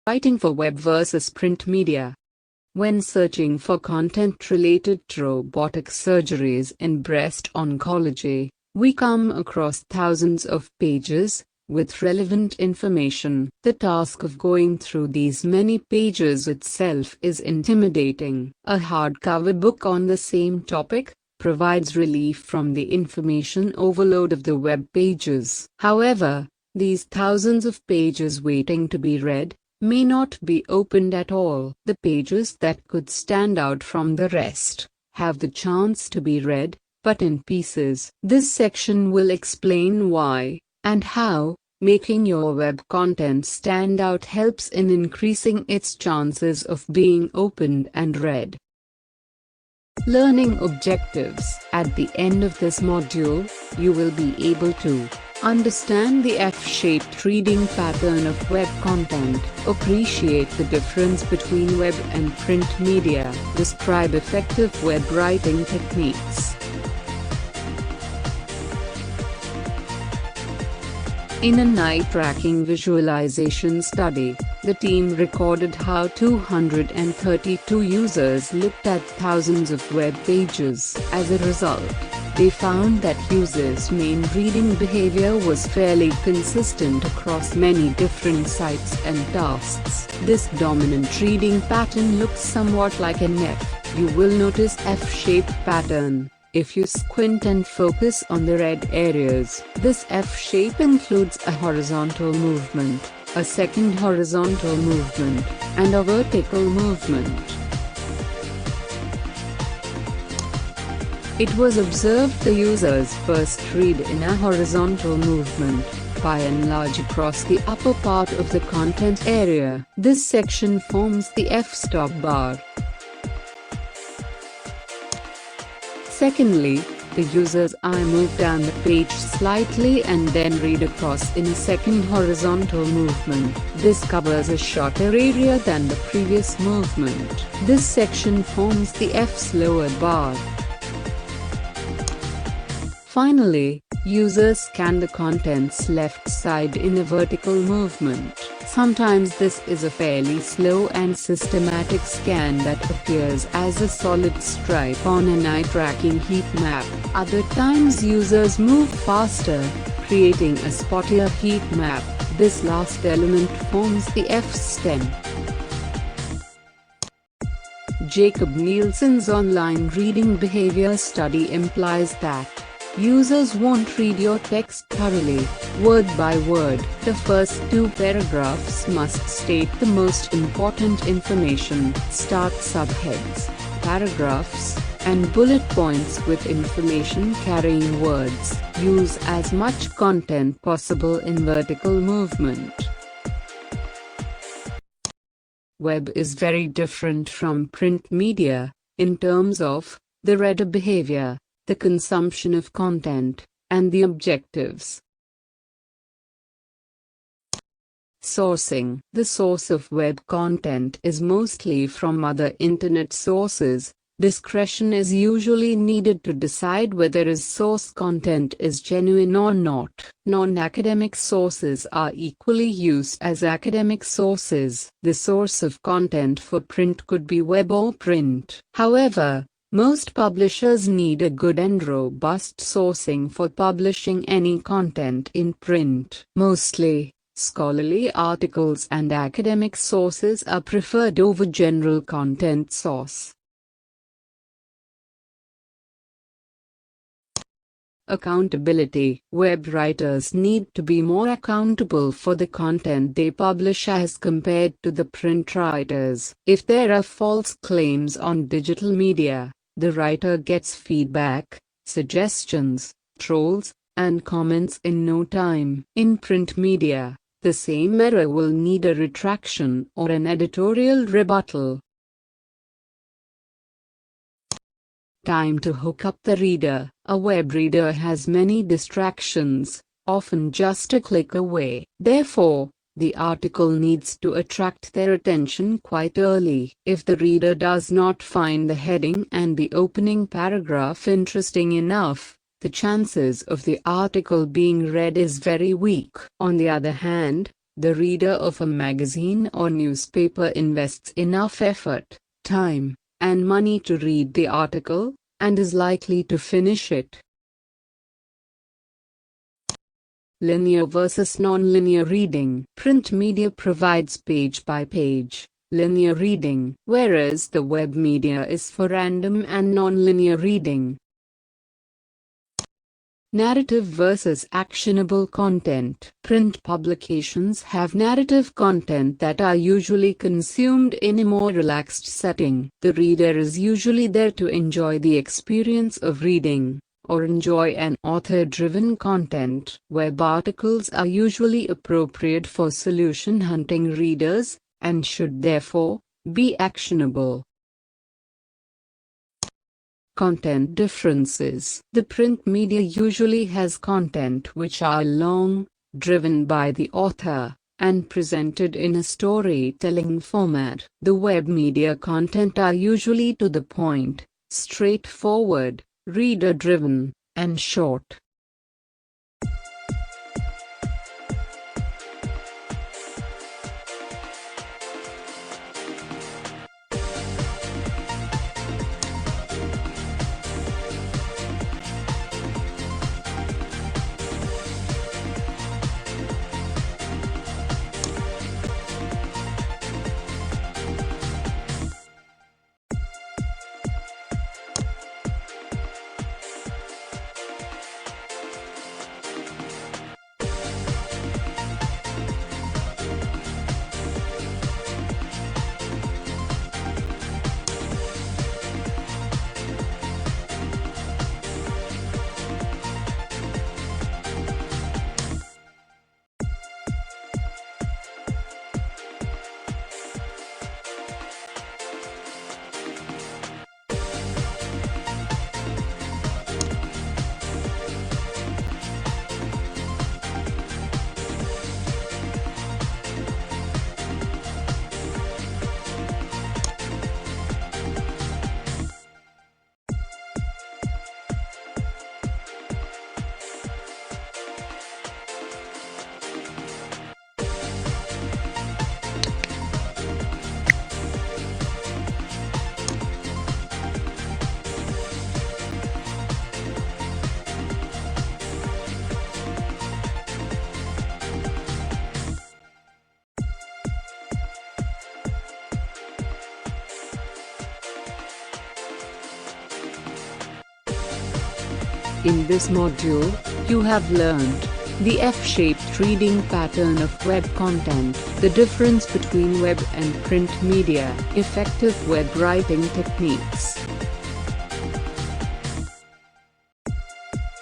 Writing for web versus print media. When searching for content related to robotic surgeries in breast oncology, we come across thousands of pages with relevant information. The task of going through these many pages itself is intimidating. A hardcover book on the same topic provides relief from the information overload of the web pages. However, these thousands of pages waiting to be read may not be opened at all. The pages that could stand out from the rest have the chance to be read, but in pieces. This section will explain why and how making your web content stand out helps in increasing its chances of being opened and read. Learning objectives. At the end of this module, you will be able to understand the F-shaped reading pattern of web content, appreciate the difference between web and print media, describe effective web writing techniques. In an eye-tracking visualization study, the team recorded how 232 users looked at thousands of web pages. As a result, they found that users' main reading behavior was fairly consistent across many different sites and tasks. This dominant reading pattern looks somewhat like an F. You will notice F-shaped pattern if you squint and focus on the red areas. This F shape includes a horizontal movement, a second horizontal movement, and a vertical movement. It was observed the users first read in a horizontal movement, by and large across the upper part of the content area. This section forms the f-stop bar. Secondly, the user's eye move down the page slightly and then read across in a second horizontal movement. This covers a shorter area than the previous movement. This section forms the F's lower bar. Finally, users scan the content's left side in a vertical movement. Sometimes this is a fairly slow and systematic scan that appears as a solid stripe on an eye-tracking heat map. Other times users move faster, creating a spottier heat map. This last element forms the F-stem. Jacob Nielsen's online reading behavior study implies that users won't read your text thoroughly, word by word. The first two paragraphs must state the most important information. Start subheads, paragraphs, and bullet points with information carrying words. Use as much content possible in vertical movement. Web is very different from print media, in terms of the reader behavior, the consumption of content, and the objectives. Sourcing. The source of web content is mostly from other internet sources. Discretion is usually needed to decide whether source content is genuine or not. Non-academic sources are equally used as academic sources. The source of content for print could be web or print. However, most publishers need a good and robust sourcing for publishing any content in print. Mostly, scholarly articles and academic sources are preferred over general content source. Accountability. Web writers need to be more accountable for the content they publish as compared to the print writers. If there are false claims on digital media, the writer gets feedback, suggestions, trolls, and comments in no time. In print media, the same error will need a retraction or an editorial rebuttal. Time to hook up the reader. A web reader has many distractions, often just a click away. Therefore, the article needs to attract their attention quite early. If the reader does not find the heading and the opening paragraph interesting enough, the chances of the article being read is very weak. On the other hand, The reader of a magazine or newspaper invests enough effort, time, and money to read the article, and is likely to finish it. Linear versus non-linear reading. Print media provides page-by-page, linear reading, whereas the web media is for random and non-linear reading. Narrative versus actionable content. Print publications have narrative content that are usually consumed in a more relaxed setting. The reader is usually there to enjoy the experience of reading, or enjoy an author-driven content. Web articles are usually appropriate for solution-hunting readers, and should therefore be actionable. Content differences. The print media usually has content which are long, driven by the author, and presented in a storytelling format. The web media content are usually to the point, straightforward, reader-driven, and short. In this module, you have learned the F-shaped reading pattern of web content, the difference between web and print media, effective web writing techniques,